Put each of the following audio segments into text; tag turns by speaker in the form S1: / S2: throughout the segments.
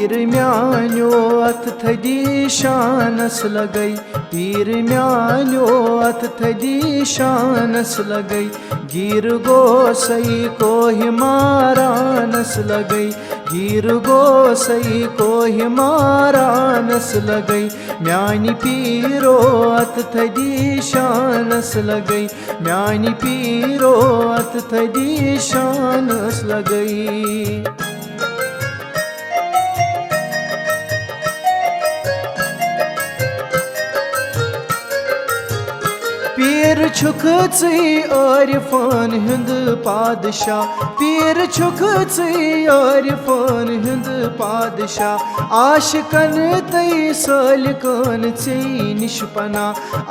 S1: पीर म्यान्यो अथ थदी शानस लगई पीर म्यान्यो अथ थदी शानस लगई गिर गो सही को हिमारानस लगई गिर गो सही को हिमारानस लगई म्यानी पीरो अथ थदी शानस लगई म्यानी पीरो अथ थदी शानस लगई पीर छुक आरिफान हिंद पादशाह पीर छुक आरिफान हिंद पादशाह आशिकन तई सालिकान चे निष्पना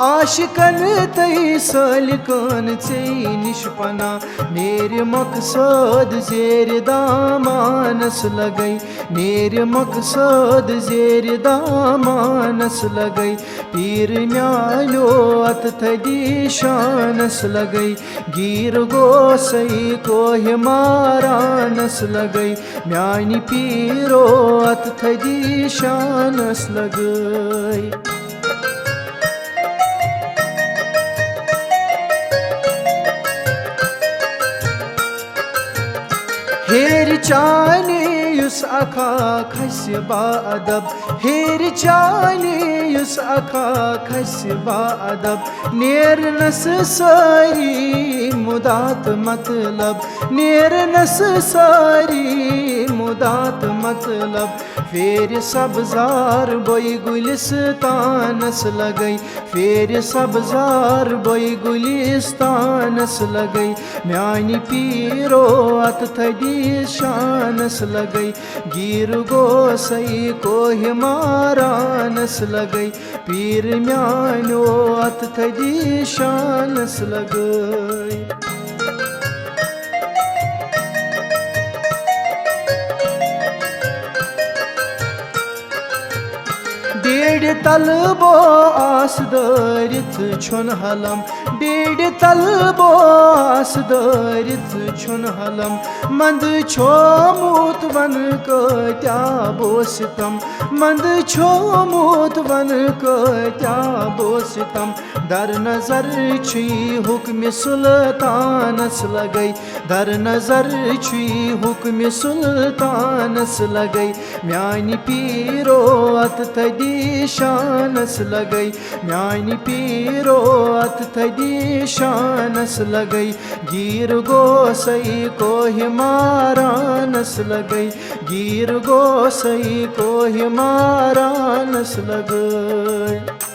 S1: आशिकन तई सालिकान चे निष्पना मेरे मकसद जेर दामानस लगई मेरे मकसद जेर दामानस लगई पीर म्यालो अत थदी शानस लगई गिर गो सही को हिमारानस लगई म्यानी पीरो अत थदी शानस लगई हेर चाने युस अखा खस बाअदब हेर चाने युस अखा खस बाअदब नेर नस सारी मुदात मतलब नेर नस सारी मुदात मतलब फेर सब्जार बोई गुलिस्तानस लगई फेर सब्जार बोई गुलिस्तानस लगई म्यानी पीरो अत थदी शानस लगई गिर गो सही को हिमारानस लगई पीर म्यानो अत थदी शानस लगई डेढ़ तलबो आस दरित छुन हलम डेढ़ तलबो आस दरित छुन हलम मंद छो मूत वन क्या बोसितम मंद छो मूत वन क्या बोसितम दर नजर छी हुक्म सुल्तानस लगई दर नजर छी हुक्म सुल्तानस लगई म्यानी पीरो अत थदी शानस लगई म्यानी पीरो अत थदी शानस लगई गिर गो सही को हिमारानस लगई गिर गो सही को हिमारानस लगई